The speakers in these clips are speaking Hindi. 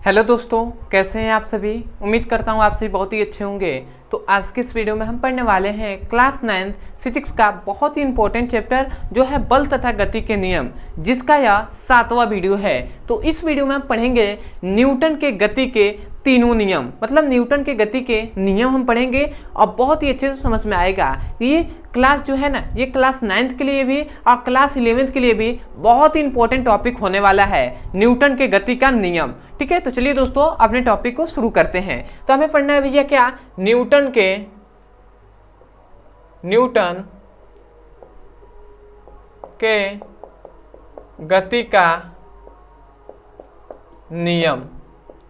हेलो दोस्तों, कैसे हैं आप सभी। उम्मीद करता हूँ आप सभी बहुत ही अच्छे होंगे। तो आज के इस वीडियो में हम पढ़ने वाले हैं क्लास 9 फिजिक्स का बहुत ही इंपॉर्टेंट चैप्टर जो है बल तथा गति के नियम, जिसका यह 7वां वीडियो है। तो इस वीडियो में हम पढ़ेंगे न्यूटन के गति के तीनों नियम, मतलब न्यूटन के गति के नियम हम पढ़ेंगे और बहुत ही अच्छे से समझ में आएगा। ये क्लास जो है ना, ये क्लास 9th के लिए भी और क्लास 11th के लिए भी बहुत ही इंपॉर्टेंट टॉपिक होने वाला है, न्यूटन के गति का नियम। ठीक है, तो चलिए दोस्तों अपने टॉपिक को शुरू करते हैं। तो हमें पढ़ना है भैया क्या, न्यूटन के गति का नियम।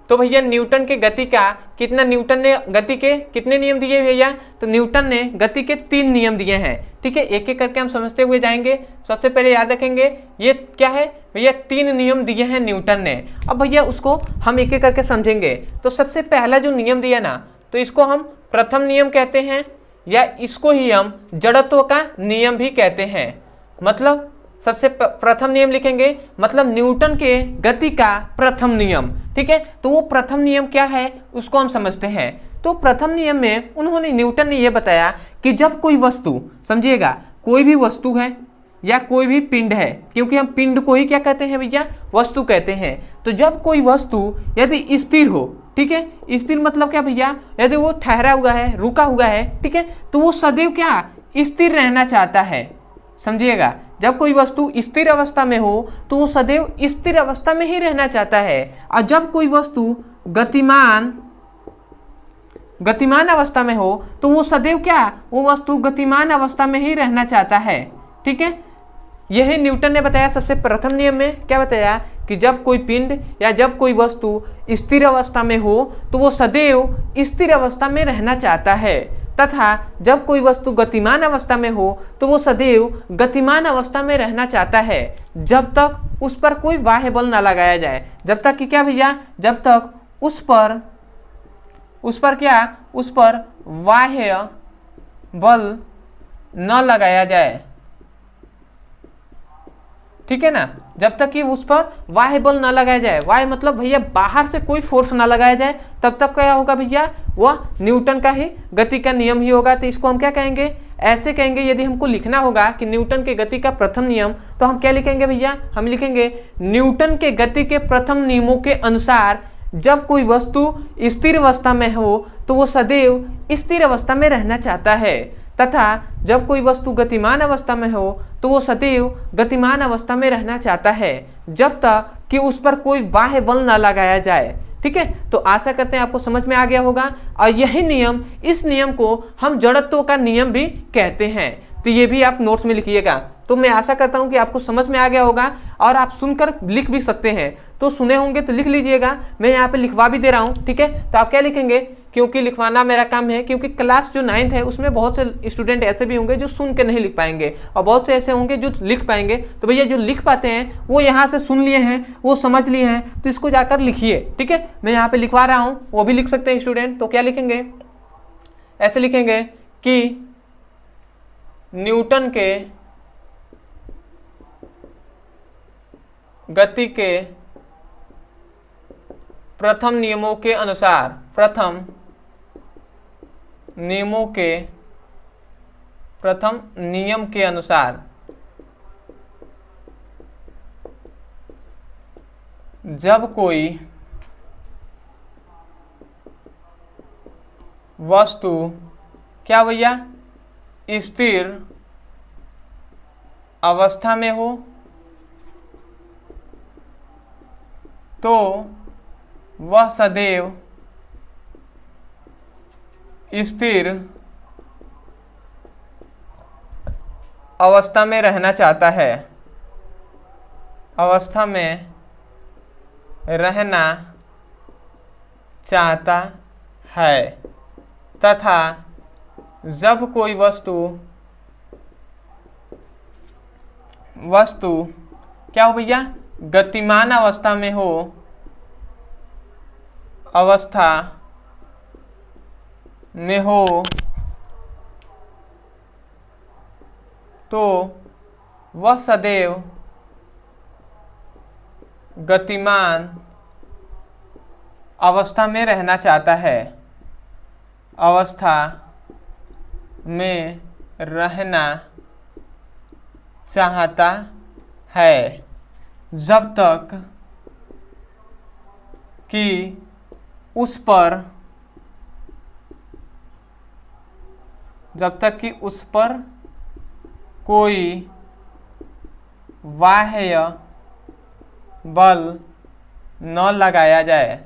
तो भैया न्यूटन के गति का न्यूटन ने गति के कितने नियम दिए भैया, तो न्यूटन ने गति के 3 नियम दिए हैं। ठीक है, एक एक करके हम समझते हुए जाएंगे। सबसे पहले याद रखेंगे ये क्या है भैया, 3 नियम दिए हैं न्यूटन ने। अब भैया उसको हम एक एक करके समझेंगे। तो सबसे पहला जो नियम दिया ना, तो इसको हम प्रथम नियम कहते हैं, या इसको ही हम जड़त्व का नियम भी कहते हैं। मतलब सबसे प्रथम नियम लिखेंगे, मतलब न्यूटन के गति का प्रथम नियम। ठीक है, तो वो प्रथम नियम क्या है उसको हम समझते हैं। तो प्रथम नियम में न्यूटन ने यह बताया कि जब कोई वस्तु, समझिएगा, कोई भी वस्तु है या कोई भी पिंड है, क्योंकि हम पिंड को ही क्या कहते हैं भैया, वस्तु कहते हैं। तो जब कोई वस्तु यदि स्थिर हो, ठीक है, स्थिर मतलब क्या भैया, यदि वो ठहरा हुआ है, रुका हुआ है, ठीक है, तो वो सदैव क्या, स्थिर रहना चाहता है। समझिएगा, जब कोई वस्तु स्थिर अवस्था में हो तो वो सदैव स्थिर अवस्था में ही रहना चाहता है, और जब कोई वस्तु गतिमान अवस्था में हो तो वो सदैव क्या, वो वस्तु गतिमान अवस्था में ही रहना चाहता है। ठीक है, यही न्यूटन ने बताया सबसे प्रथम नियम में। क्या बताया कि जब कोई पिंड या जब कोई वस्तु स्थिर अवस्था में हो तो वो सदैव स्थिर अवस्था में रहना चाहता है, तथा जब कोई वस्तु गतिमान अवस्था में हो तो वो सदैव गतिमान अवस्था में रहना चाहता है, जब तक उस पर कोई बाह्य बल ना लगाया जाए। जब तक कि क्या भैया, जब तक उस पर बाह्य बल न लगाया जाए। ठीक है ना, जब तक कि उस पर बाह्य बल ना लगाया जाए, बाह्य मतलब भैया बाहर से कोई फोर्स ना लगाया जाए, तब तक क्या होगा भैया, वह न्यूटन का ही गति का नियम ही होगा। तो इसको हम क्या कहेंगे, ऐसे कहेंगे। यदि हमको लिखना होगा कि न्यूटन के गति का प्रथम नियम, तो हम क्या लिखेंगे भैया, हम लिखेंगे न्यूटन के गति के प्रथम नियमों के अनुसार जब कोई वस्तु स्थिर अवस्था में हो तो वो सदैव स्थिर अवस्था में रहना चाहता है, तथा जब कोई वस्तु गतिमान अवस्था में हो तो वो सदैव गतिमान अवस्था में रहना चाहता है, जब तक कि उस पर कोई बाह्य बल ना लगाया जाए। ठीक है, तो आशा करते हैं आपको समझ में आ गया होगा। और यही नियम, इस नियम को हम जड़त्व का नियम भी कहते हैं। तो ये भी आप नोट्स में लिखिएगा। तो मैं आशा करता हूं कि आपको समझ में आ गया होगा, और आप सुनकर लिख भी सकते हैं। तो सुने होंगे तो लिख लीजिएगा, मैं यहाँ पे लिखवा भी दे रहा हूँ। ठीक है, तो आप क्या लिखेंगे, क्योंकि लिखवाना मेरा काम है, क्योंकि क्लास जो 9th है उसमें बहुत से स्टूडेंट ऐसे भी होंगे जो सुन के नहीं लिख पाएंगे, और बहुत से ऐसे होंगे जो लिख पाएंगे। तो भैया जो लिख पाते हैं वो यहाँ से सुन लिए हैं, वो समझ लिए हैं, तो इसको जाकर लिखिए। ठीक है, मैं यहाँ पे लिखवा रहा हूँ, वो भी लिख सकते हैं स्टूडेंट। तो क्या लिखेंगे, ऐसे लिखेंगे कि न्यूटन के गति के प्रथम नियमों के अनुसार, प्रथम नियम के अनुसार जब कोई वस्तु क्या भैया, स्थिर अवस्था में हो तो वह सदैव स्थिर अवस्था में रहना चाहता है, अवस्था में रहना चाहता है, तथा जब कोई वस्तु क्या हो भैया, गतिमान अवस्था में हो, तो वह सदैव गतिमान अवस्था में रहना चाहता है, अवस्था में रहना चाहता है जब तक कि उस पर कोई बाह्य बल न लगाया जाए।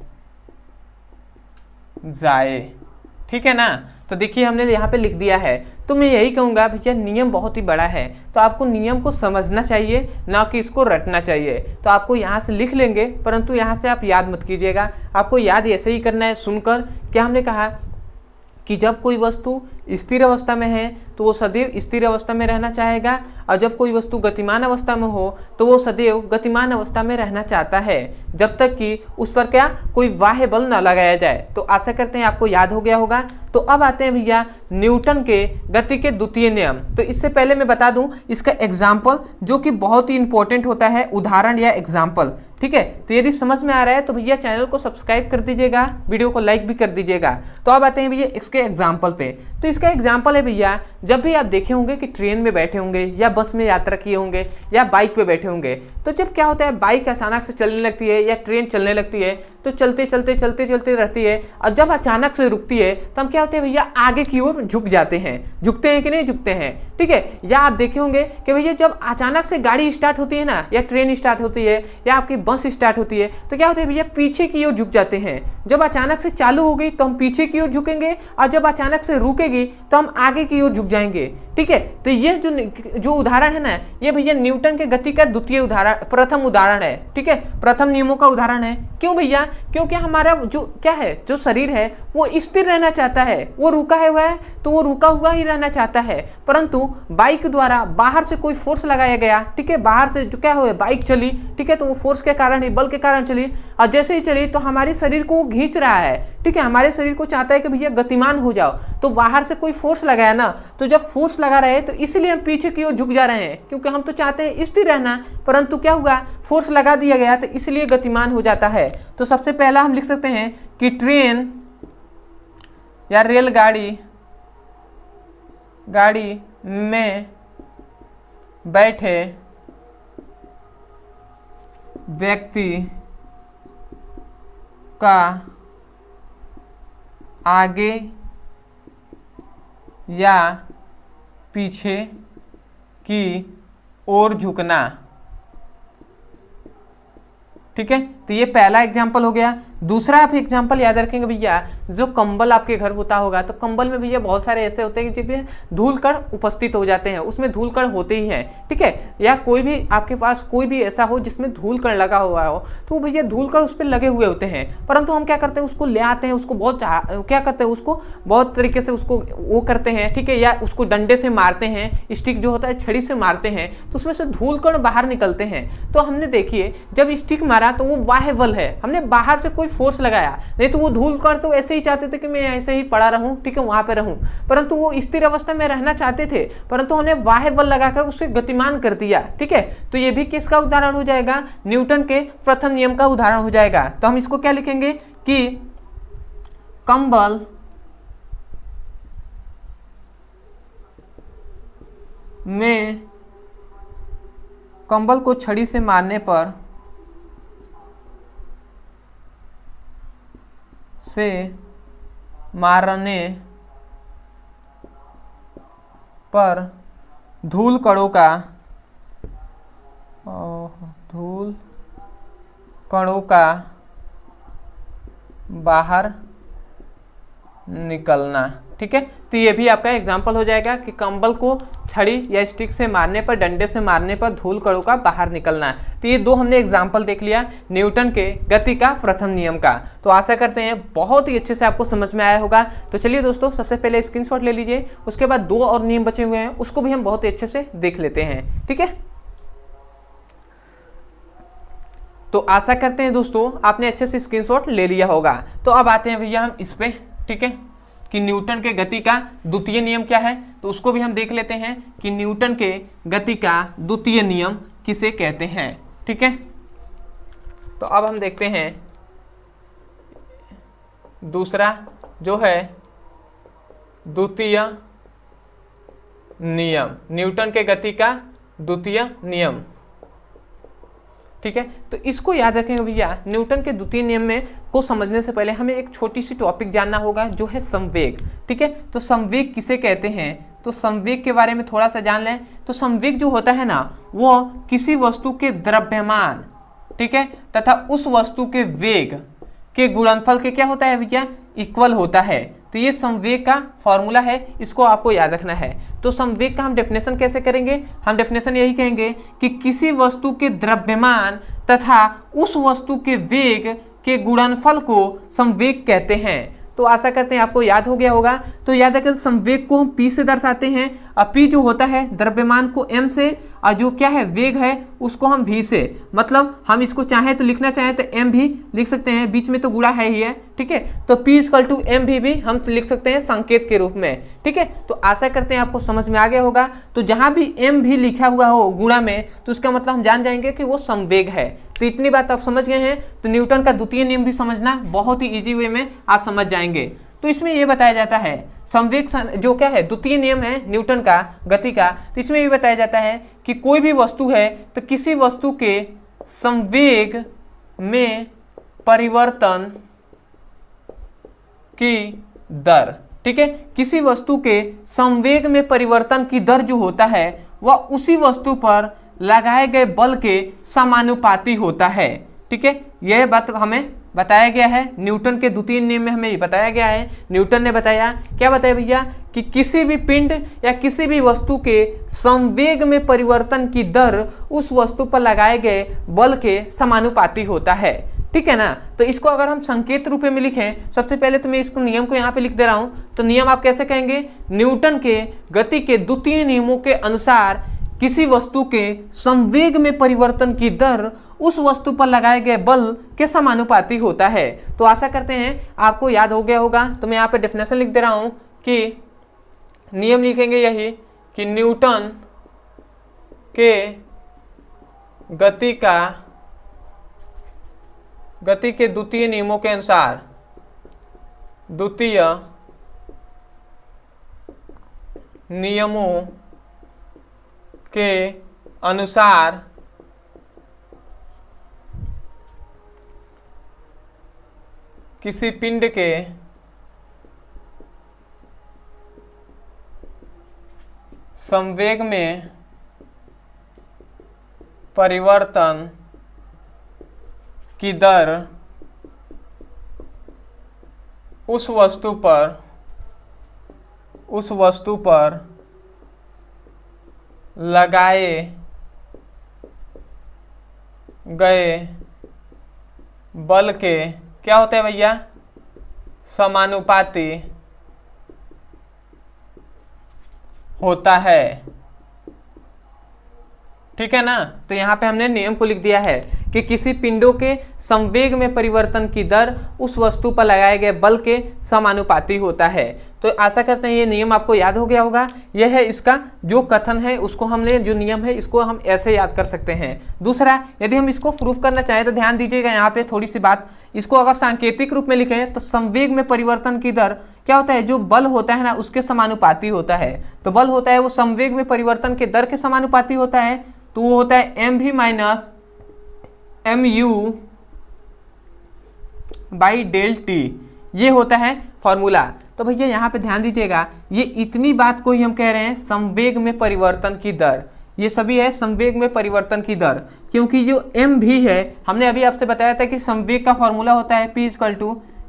ठीक है ना। तो देखिए हमने यहाँ पे लिख दिया है। तो मैं यही कहूँगा भैया नियम बहुत ही बड़ा है, तो आपको नियम को समझना चाहिए, ना कि इसको रटना चाहिए। तो आपको यहाँ से लिख लेंगे, परंतु यहाँ से आप याद मत कीजिएगा। आपको याद ऐसे ही करना है सुनकर। क्या हमने कहा कि जब कोई वस्तु स्थिर अवस्था में है तो वो सदैव स्थिर अवस्था में रहना चाहेगा, और जब कोई वस्तु गतिमान अवस्था में हो तो वो सदैव गतिमान अवस्था में रहना चाहता है जब तक कि उस पर क्या कोई बाह्य बल न लगाया जाए। तो आशा करते हैं आपको याद हो गया होगा। तो अब आते हैं भैया न्यूटन के गति के द्वितीय नियम। तो इससे पहले मैं बता दूं इसका एग्जाम्पल, जो कि बहुत ही इंपॉर्टेंट होता है, उदाहरण या एग्जाम्पल। ठीक है। तो यदि समझ में आ रहा है तो भैया चैनल को सब्सक्राइब कर दीजिएगा, वीडियो को लाइक भी कर दीजिएगा। तो अब आते हैं भैया इसके एग्जाम्पल पे। तो इसका एग्जाम्पल है भैया, जब भी आप देखे होंगे कि ट्रेन में बैठे होंगे या बस में यात्रा किए होंगे या बाइक पे बैठे होंगे, तो जब क्या होता है बाइक अचानक से चलने लगती है या ट्रेन चलने लगती है तो चलते चलते रहती है, और जब अचानक से रुकती है तो हम क्या होते हैं भैया आगे की ओर झुक जाते हैं। झुकते हैं कि नहीं झुकते हैं। ठीक है। या आप देखे होंगे कि भैया जब अचानक से गाड़ी स्टार्ट होती है ना, या ट्रेन स्टार्ट होती है या आपकी बस स्टार्ट होती है, तो क्या होता है भैया पीछे की ओर झुक जाते हैं। जब अचानक से चालू हो गई तो हम पीछे की ओर झुकेंगे, और जब अचानक से रुकेगी तो हम आगे की ओर झुक जाएंगे। ठीक है। तो ये जो उदाहरण है ना, ये भैया न्यूटन के गति का प्रथम उदाहरण है। ठीक है। प्रथम नियमों का उदाहरण है। क्यों भैया? क्योंकि हमारा जो क्या है, जो शरीर है वो स्थिर रहना चाहता है, वो रुका हुआ है तो वो रुका हुआ ही रहना चाहता है, परंतु बाइक द्वारा बाहर से कोई फोर्स लगाया गया। ठीक है। बाहर से जो क्या हुआ, बाइक चली, ठीक है, तो वो फोर्स के कारण ही, बल के कारण चली, और जैसे ही चली तो हमारे शरीर को वो खींच रहा है। ठीक है। हमारे शरीर को चाहता है कि भैया गतिमान हो जाओ, तो बाहर से कोई फोर्स लगाया ना, तो जब फोर्स लगा रहे हैं तो इसलिए हम पीछे की ओर झुक जा रहे हैं, क्योंकि हम तो चाहते हैं स्थिर रहना, परंतु क्या हुआ फोर्स लगा दिया गया तो इसलिए गतिमान हो जाता है। तो सबसे पहला हम लिख सकते हैं कि ट्रेन या रेलगाड़ी में बैठे व्यक्ति का आगे या पीछे की ओर झुकना। ठीक है। तो ये पहला एग्जाम्पल हो गया। दूसरा आप एग्जाम्पल याद रखेंगे भैया, जो कंबल आपके घर होता होगा, तो कंबल में भैया बहुत सारे ऐसे होते हैं कि जिसमें धूल कण उपस्थित हो जाते हैं, उसमें धूल कण होते ही हैं। ठीक है। या कोई भी आपके पास कोई भी ऐसा हो जिसमें धूल कण लगा हुआ हो, तो भैया धूल कण उस पर लगे हुए होते हैं, परंतु हम क्या करते हैं उसको ले आते हैं, उसको बहुत क्या करते हैं, उसको बहुत तरीके से उसको वो करते हैं। ठीक है। या उसको डंडे से मारते हैं, स्टिक जो होता है छड़ी से मारते हैं, तो उसमें से धूल कण बाहर निकलते हैं। तो हमने देखिए जब स्टिक मारा तो वो बाह्य बल है, हमने बाहर से कोई फोर्स लगाया, नहीं तो वो धूल कण तो ऐसे ही चाहते थे कि मैं ऐसे ही पड़ा रहूं, ठीक है, वहां पे रहूं, परंतु वो स्थिर अवस्था में रहना चाहते थे, परंतु हमने बाह्य बल लगाकर उसको गतिमान कर दिया। ठीक है। तो ये भी किसका उदाहरण हो जाएगा? न्यूटन के प्रथम नियम का उदाहरण हो जाएगा। तो हम इसको क्या लिखेंगे कि कंबल में कंबल को छड़ी से मारने पर धूल कणों का बाहर निकलना। ठीक है। तो ये भी आपका एग्जाम्पल हो जाएगा कि कंबल को छड़ी या स्टिक से मारने पर, डंडे से मारने पर धूल कणों का बाहर निकलना। तो ये दो हमने एग्जाम्पल देख लिया न्यूटन के गति का प्रथम नियम का। तो आशा करते हैं बहुत ही अच्छे से आपको समझ में आया होगा। तो चलिए दोस्तों, सबसे पहले स्क्रीनशॉट ले लीजिए, उसके बाद दो और नियम बचे हुए हैं, उसको भी हम बहुत ही अच्छे से देख लेते हैं। ठीक है। तो आशा करते हैं दोस्तों आपने अच्छे से स्क्रीनशॉट ले लिया होगा। तो अब आते हैं भैया हम इस पे, ठीक है, कि न्यूटन के गति का द्वितीय नियम क्या है, तो उसको भी हम देख लेते हैं कि न्यूटन के गति का द्वितीय नियम किसे कहते हैं। ठीक है। तो अब हम देखते हैं दूसरा जो है द्वितीय नियम, न्यूटन के गति का द्वितीय नियम। ठीक है, तो इसको याद रखेंगे भैया। न्यूटन के द्वितीय नियम में को समझने से पहले हमें एक छोटी सी टॉपिक जानना होगा जो है संवेग। ठीक है, तो संवेग किसे कहते हैं, तो संवेग के बारे में थोड़ा सा जान लें। तो संवेग जो होता है ना, वो किसी वस्तु के द्रव्यमान, ठीक है, तथा उस वस्तु के वेग के गुणनफल के क्या होता है भैया, इक्वल होता है। तो ये संवेग का फॉर्मूला है, इसको आपको याद रखना है। तो संवेग का हम डेफिनेशन कैसे करेंगे, हम डेफिनेशन यही कहेंगे कि किसी वस्तु के द्रव्यमान तथा उस वस्तु के वेग के गुणनफल को संवेग कहते हैं। तो आशा करते हैं आपको याद हो गया होगा। तो याद रखें, संवेग को हम p से दर्शाते हैं, और p जो होता है द्रव्यमान को m से, और जो क्या है वेग है उसको हम v से, मतलब हम इसको चाहें तो लिखना चाहें तो m भी लिख सकते हैं, बीच में तो गुणा है ही है। ठीक है, तो p = m भी हम लिख सकते हैं संकेत के रूप में। ठीक है, तो आशा करते हैं आपको समझ में आ गया होगा। तो जहां भी m भी लिखा हुआ हो गुणा में, तो उसका मतलब हम जान जाएंगे कि वो संवेग है। तो इतनी बात आप समझ गए हैं, तो न्यूटन का द्वितीय नियम भी समझना बहुत ही इजी वे में आप समझ जाएंगे। तो इसमें यह बताया जाता है संवेग जो क्या है, द्वितीय नियम है न्यूटन का गति का, तो इसमें ये बताया जाता है कि कोई भी वस्तु है तो किसी वस्तु के संवेग में परिवर्तन की दर, ठीक है, किसी वस्तु के संवेग में परिवर्तन की दर जो होता है वह उसी वस्तु पर लगाए गए बल के समानुपाती होता है। ठीक है, यह बात हमें बताया गया है न्यूटन के द्वितीय नियम में, हमें ये बताया गया है। न्यूटन ने बताया, क्या बताया भैया, कि किसी भी पिंड या किसी भी वस्तु के संवेग में परिवर्तन की दर उस वस्तु पर लगाए गए बल के समानुपाती होता है। ठीक है ना, तो इसको अगर हम संकेत रूप में लिखें, सबसे पहले तो मैं इसको नियम को यहाँ पे लिख दे रहा हूँ। तो नियम आप कैसे कहेंगे, न्यूटन के गति के द्वितीय नियमों के अनुसार किसी वस्तु के संवेग में परिवर्तन की दर उस वस्तु पर लगाए गए बल के समानुपाती होता है। तो आशा करते हैं आपको याद हो गया होगा। तो मैं यहाँ पे डेफिनेशन लिख दे रहा हूँ कि नियम लिखेंगे यही कि न्यूटन के गति के द्वितीय नियमों के अनुसार, द्वितीय नियमों के अनुसार किसी पिंड के संवेग में परिवर्तन की दर उस वस्तु पर लगाए गए बल के क्या होता है भैया, समानुपाती होता है। ठीक है ना, तो यहाँ पे हमने नियम को लिख दिया है कि किसी पिंडों के संवेग में परिवर्तन की दर उस वस्तु पर लगाए गए बल के समानुपाती होता है। तो आशा करते हैं ये नियम आपको याद हो गया होगा। यह है इसका जो कथन है, उसको हमने जो नियम है इसको हम ऐसे याद कर सकते हैं। दूसरा, यदि हम इसको प्रूफ करना चाहें तो ध्यान दीजिएगा यहाँ पे थोड़ी सी बात, इसको अगर सांकेतिक रूप में लिखें तो संवेग में परिवर्तन की दर क्या होता है, जो बल होता है ना उसके समानुपाती होता है। तो बल होता है वो संवेग में परिवर्तन के दर के समानुपाती होता है, तो वो होता है mv minus mu by delta, ये होता है फॉर्मूला। तो भैया यहाँ पे ध्यान दीजिएगा, ये इतनी बात को ही हम कह रहे हैं संवेग में परिवर्तन की दर, ये सभी है संवेग में परिवर्तन की दर, क्योंकि जो m भी है हमने अभी आपसे बताया था कि संवेग का फॉर्मूला होता है p =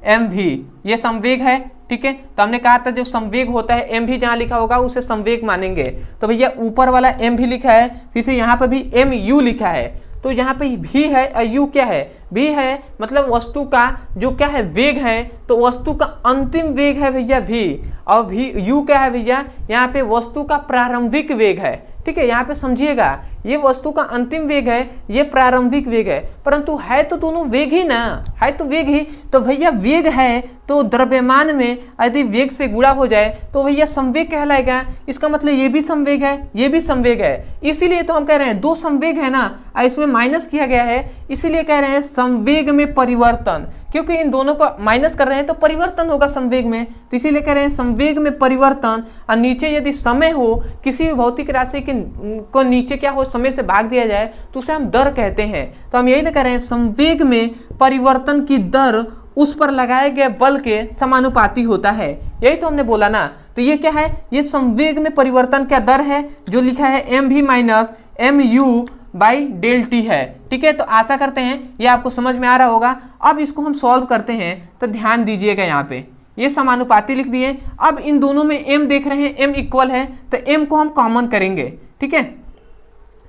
mv, ये संवेग है। ठीक है, तो हमने कहा था जो संवेग होता है m भी जहाँ लिखा होगा उसे संवेग मानेंगे। तो भैया ऊपर वाला m भी लिखा है, फिर से यहाँ पर भी mu लिखा है, तो यहाँ पे भी है और u क्या है, भी है, मतलब वस्तु का जो क्या है वेग है, तो वस्तु का अंतिम वेग है भैया v, और भी u क्या है भैया, यहाँ पे वस्तु का प्रारंभिक वेग है। ठीक है, यहाँ पे समझिएगा, ये वस्तु का अंतिम वेग है, ये प्रारंभिक वेग है, परंतु है तो दोनों वेग ही ना, है तो वेग ही। तो भैया वेग है तो द्रव्यमान में यदि वेग से गुणा हो जाए तो भैया संवेग कहलाएगा। इसका मतलब ये भी संवेग है, ये भी संवेग है, इसीलिए तो हम कह रहे हैं दो संवेग है ना, इसमें माइनस किया गया है, इसीलिए कह रहे हैं संवेग में परिवर्तन। क्योंकि इन दोनों को माइनस कर रहे हैं तो परिवर्तन होगा संवेग में, तो इसीलिए कह रहे हैं संवेग में परिवर्तन। और नीचे यदि समय हो, किसी भी भौतिक राशि को नीचे क्या हो, समय से भाग दिया जाए तो उसे हम दर कहते हैं। तो हम यही ना कह रहे हैं संवेग में परिवर्तन की दर उस पर लगाए गए बल के समानुपाती होता है, यही तो हमने बोला ना। तो ये क्या है, ये संवेग में परिवर्तन का दर है जो लिखा है mv minus mu by delta है। ठीक है, तो आशा करते हैं ये आपको समझ में आ रहा होगा। अब इसको हम सॉल्व करते हैं, तो ध्यान दीजिएगा यहाँ पे ये समानुपाती लिख दिए। अब इन दोनों में m देख रहे हैं, m इक्वल है, तो m को हम कॉमन करेंगे। ठीक है,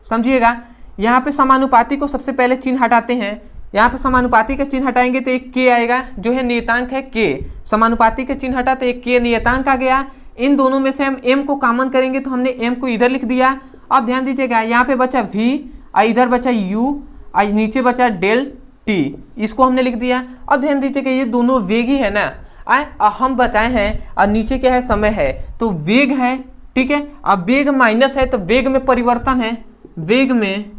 समझिएगा। यहाँ पे समानुपाती को सबसे पहले चिन्ह हटाते हैं। यहाँ पे समानुपाती का चिन्ह हटाएंगे तो एक k आएगा जो है नियतांक है k। समानुपाती का चिन्ह हटाते एक k नियतांक आ गया। इन दोनों में से हम m को कॉमन करेंगे तो हमने m को इधर लिख दिया। अब ध्यान दीजिएगा, यहाँ पे बचा v, इधर बचा u, नीचे बचा डेल t, इसको हमने लिख दिया। अब ध्यान दीजिएगा ये दोनों वेग ही है ना, हम बताए हैं और नीचे क्या है, समय है, तो वेग है। ठीक है, अब वेग माइनस है तो वेग में परिवर्तन है, वेग में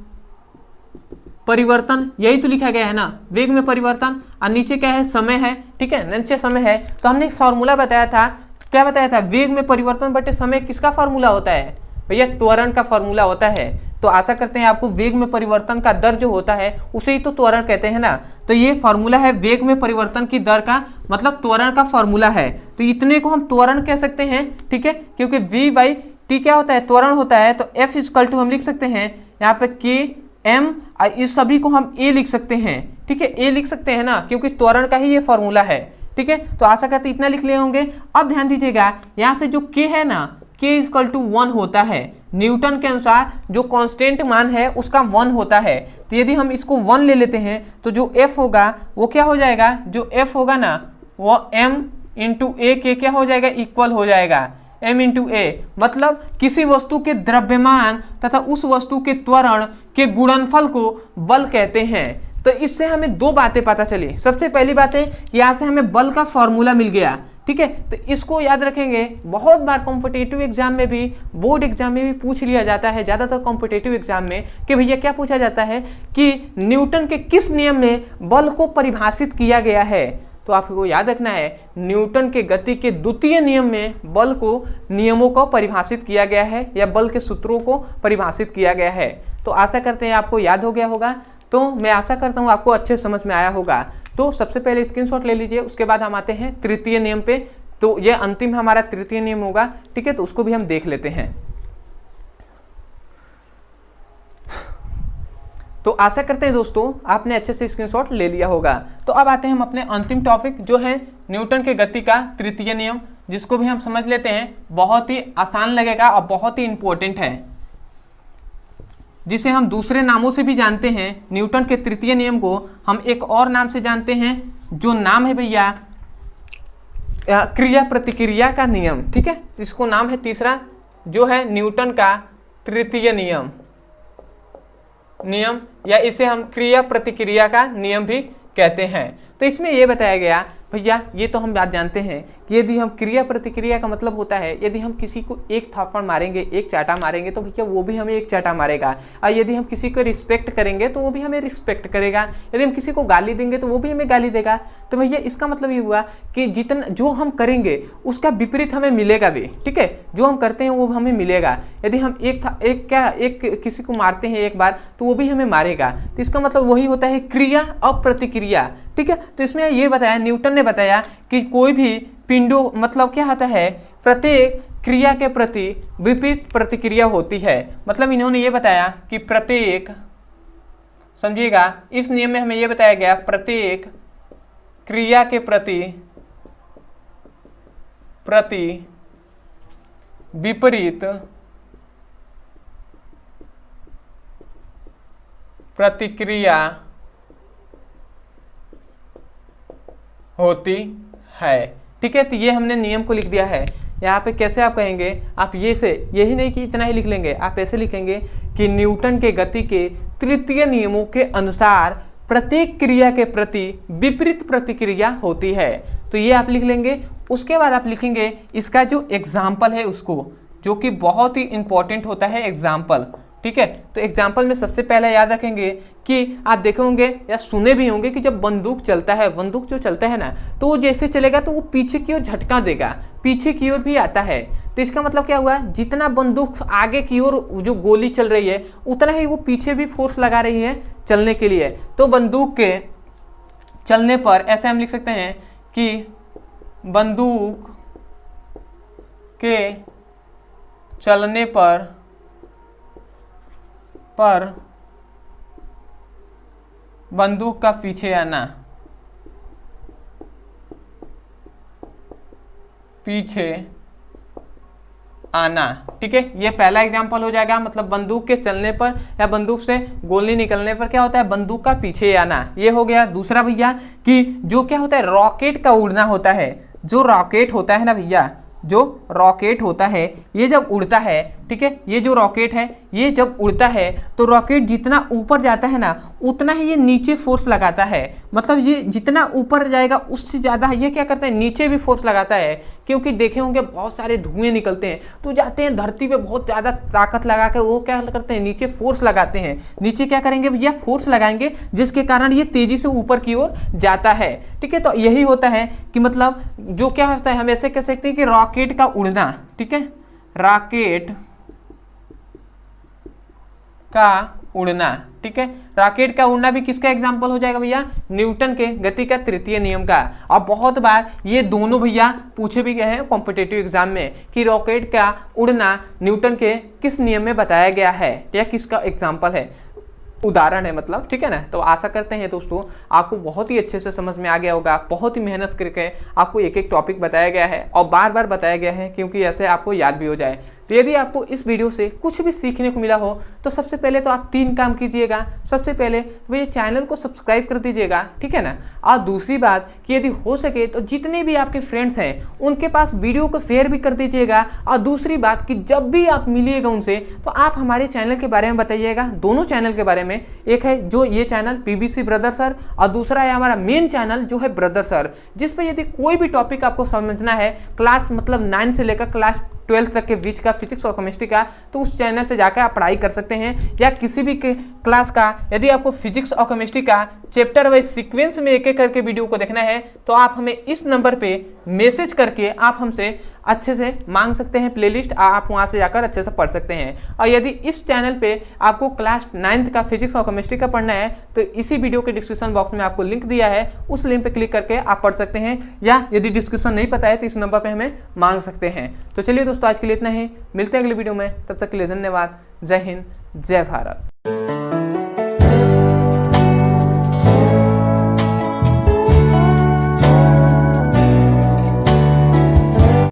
परिवर्तन, यही तो लिखा गया है ना, वेग में परिवर्तन। और नीचे क्या है, समय है। ठीक है, नीचे समय है, तो हमने एक फॉर्मूला बताया था, क्या बताया था, वेग में परिवर्तन बटे समय किसका फॉर्मूला होता है भैया, त्वरण का फॉर्मूला होता है। तो आशा करते हैं आपको वेग में परिवर्तन का दर जो होता है उसे ही तो त्वरण कहते हैं ना। तो ये फॉर्मूला है वेग में परिवर्तन की दर का, मतलब त्वरण का फॉर्मूला है। तो इतने को हम त्वरण कह सकते हैं। ठीक है, क्योंकि v बाई टी क्या होता है, त्वरण होता है। तो f इक्वल टू हम लिख सकते हैं यहाँ पे k m, इस सभी को हम a लिख सकते हैं। ठीक है, a लिख सकते हैं ना, क्योंकि त्वरण का ही ये फॉर्मूला है। ठीक है, तो आशा करते इतना लिख लिए होंगे। अब ध्यान दीजिएगा, यहाँ से जो k है ना, k इक्वल टू 1 होता है। न्यूटन के अनुसार जो कांस्टेंट मान है उसका 1 होता है। तो यदि हम इसको 1 ले लेते हैं तो जो f होगा वो क्या हो जाएगा, जो f होगा ना वो m इंटू ए के क्या हो जाएगा, इक्वल हो जाएगा m इंटू ए। मतलब किसी वस्तु के द्रव्यमान तथा उस वस्तु के त्वरण के गुणनफल को बल कहते हैं। तो इससे हमें दो बातें पता चली। सबसे पहली बात है, यहाँ से हमें बल का फॉर्मूला मिल गया। ठीक है, तो इसको याद रखेंगे। बहुत बार कॉम्पिटिटिव एग्जाम में भी, बोर्ड एग्जाम में भी पूछ लिया जाता है, ज़्यादातर कॉम्पिटिटिव एग्जाम में, कि भैया क्या पूछा जाता है कि न्यूटन के किस नियम में बल को परिभाषित किया गया है। तो आपको याद रखना है, न्यूटन के गति के द्वितीय नियम में बल को नियमों को परिभाषित किया गया है, या बल के सूत्रों को परिभाषित किया गया है। तो आशा करते हैं आपको याद हो गया होगा। तो मैं आशा करता हूँ आपको अच्छे समझ में आया होगा। तो सबसे पहले स्क्रीनशॉट ले लीजिए, उसके बाद हम आते हैं तृतीय नियम पे। तो ये अंतिम हमारा तृतीय नियम होगा। ठीक है, तो उसको भी हम देख लेते हैं। तो आशा करते हैं दोस्तों आपने अच्छे से स्क्रीनशॉट ले लिया होगा। तो अब आते हैं हम अपने अंतिम टॉपिक, जो है न्यूटन के गति का तृतीय नियम, जिसको भी हम समझ लेते हैं। बहुत ही आसान लगेगा और बहुत ही इंपॉर्टेंट है, जिसे हम दूसरे नामों से भी जानते हैं। न्यूटन के तृतीय नियम को हम एक और नाम से जानते हैं, जो नाम है भैया क्रिया प्रतिक्रिया का नियम। ठीक है, इसको नाम है तीसरा, जो है न्यूटन का तृतीय नियम, या इसे हम क्रिया प्रतिक्रिया का नियम भी कहते हैं। तो इसमें यह बताया गया भैया, ये तो हम बात जानते हैं कि यदि हम क्रिया प्रतिक्रिया का मतलब होता है, यदि हम किसी को एक थापड़ मारेंगे, एक चाटा मारेंगे, तो भैया वो भी हमें एक चाटा मारेगा। और यदि हम किसी को रिस्पेक्ट करेंगे तो वो भी हमें रिस्पेक्ट करेगा। यदि हम किसी को गाली देंगे तो वो भी हमें गाली देगा। तो भैया इसका मतलब ये हुआ कि जितना जो हम करेंगे उसका विपरीत हमें मिलेगा भी। ठीक है, जो हम करते हैं वो हमें मिलेगा। यदि हम एक किसी को मारते हैं एक बार, तो वो भी हमें मारेगा। तो इसका मतलब वही होता है क्रिया और प्रतिक्रिया। ठीक है, तो इसमें ये बताया, न्यूटन ने बताया कि कोई भी पिंडों, मतलब क्या होता है, प्रत्येक क्रिया के प्रति विपरीत प्रतिक्रिया होती है। मतलब इन्होंने ये बताया कि प्रत्येक, समझिएगा, इस नियम में हमें ये बताया गया, प्रत्येक क्रिया के प्रति विपरीत प्रतिक्रिया होती है। ठीक है, तो ये हमने नियम को लिख दिया है। यहाँ पे कैसे आप कहेंगे, आप ये से, यही नहीं कि इतना ही लिख लेंगे, आप ऐसे लिखेंगे कि न्यूटन के गति के तृतीय नियमों के अनुसार प्रत्येक क्रिया के प्रति विपरीत प्रतिक्रिया होती है। तो ये आप लिख लेंगे। उसके बाद आप लिखेंगे इसका जो एग्जाम्पल है उसको, जो कि बहुत ही इंपॉर्टेंट होता है एग्जाम्पल। ठीक है। तो एग्जाम्पल में सबसे पहले याद रखेंगे कि आप देखे होंगे या सुने भी होंगे कि जब बंदूक चलता है, बंदूक जो चलता है ना, तो वो जैसे चलेगा तो वो पीछे की ओर झटका देगा, पीछे की ओर भी आता है। तो इसका मतलब क्या हुआ, जितना बंदूक आगे की ओर जो गोली चल रही है उतना ही वो पीछे भी फोर्स लगा रही है चलने के लिए। तो बंदूक के चलने पर ऐसे हम लिख सकते हैं कि बंदूक के चलने पर बंदूक का पीछे आना, ठीक है। ये पहला एग्जांपल हो जाएगा, मतलब बंदूक के चलने पर या बंदूक से गोली निकलने पर क्या होता है, बंदूक का पीछे आना। ये हो गया। दूसरा भैया कि जो क्या होता है, रॉकेट का उड़ना होता है। जो रॉकेट होता है ना भैया, जो रॉकेट होता है ये जब उड़ता है, ठीक है, ये जो रॉकेट है ये जब उड़ता है तो रॉकेट जितना ऊपर जाता है ना उतना ही ये नीचे फोर्स लगाता है। मतलब ये जितना ऊपर जाएगा उससे ज़्यादा ये क्या करता है, नीचे भी फोर्स लगाता है। क्योंकि देखे होंगे बहुत सारे धुएं निकलते हैं तो जाते हैं धरती पे, बहुत ज़्यादा ताकत लगा के वो क्या करते हैं, नीचे फोर्स लगाते हैं। नीचे क्या करेंगे भैया, फोर्स लगाएंगे, जिसके कारण ये तेज़ी से ऊपर की ओर जाता है। ठीक है, तो यही होता है कि मतलब जो क्या होता है, हम ऐसे कह सकते हैं कि रॉकेट का उड़ना, ठीक है, रॉकेट का उड़ना, ठीक है। रॉकेट का उड़ना भी किसका एग्जाम्पल हो जाएगा भैया, न्यूटन के गति का तृतीय नियम का। और बहुत बार ये दोनों भैया पूछे भी गए हैं कॉम्पिटिटिव एग्जाम में कि रॉकेट का उड़ना न्यूटन के किस नियम में बताया गया है या किसका एग्जाम्पल है, उदाहरण है मतलब, ठीक है ना। तो आशा करते हैं दोस्तों आपको बहुत ही अच्छे से समझ में आ गया होगा। बहुत ही मेहनत करके आपको एक एक टॉपिक बताया गया है और बार बार बताया गया है क्योंकि ऐसे आपको याद भी हो जाए। तो यदि आपको इस वीडियो से कुछ भी सीखने को मिला हो तो सबसे पहले तो आप 3 काम कीजिएगा। सबसे पहले ये चैनल को सब्सक्राइब कर दीजिएगा, ठीक है ना। और दूसरी बात कि यदि हो सके तो जितने भी आपके फ्रेंड्स हैं उनके पास वीडियो को शेयर भी कर दीजिएगा। और दूसरी बात कि जब भी आप मिलिएगा उनसे तो आप हमारे चैनल के बारे में बताइएगा, दोनों चैनल के बारे में। एक है जो ये चैनल PBC ब्रदर सर और दूसरा है हमारा मेन चैनल जो है ब्रदर सर, जिस पर यदि कोई भी टॉपिक आपको समझना है क्लास मतलब 9 से लेकर क्लास 12 तक के बीच का फिजिक्स और केमिस्ट्री का, तो उस चैनल पे जाकर आप पढ़ाई कर सकते हैं। या किसी भी क्लास का यदि आपको फिजिक्स और केमिस्ट्री का चैप्टर वाइज सीक्वेंस में एक एक करके वीडियो को देखना है तो आप हमें इस नंबर पे मैसेज करके आप हमसे अच्छे से मांग सकते हैं प्लेलिस्ट, आप वहां से जाकर अच्छे से पढ़ सकते हैं। और यदि इस चैनल पे आपको क्लास 9th का फिजिक्स और केमिस्ट्री का पढ़ना है तो इसी वीडियो के डिस्क्रिप्शन बॉक्स में आपको लिंक दिया है, उस लिंक पे क्लिक करके आप पढ़ सकते हैं। या यदि डिस्क्रिप्शन नहीं पता है तो इस नंबर पे हमें मांग सकते हैं। तो चलिए दोस्तों आज के लिए इतना ही, मिलते हैं अगले वीडियो में, तब तक के लिए धन्यवाद। जय हिंद, जय भारत।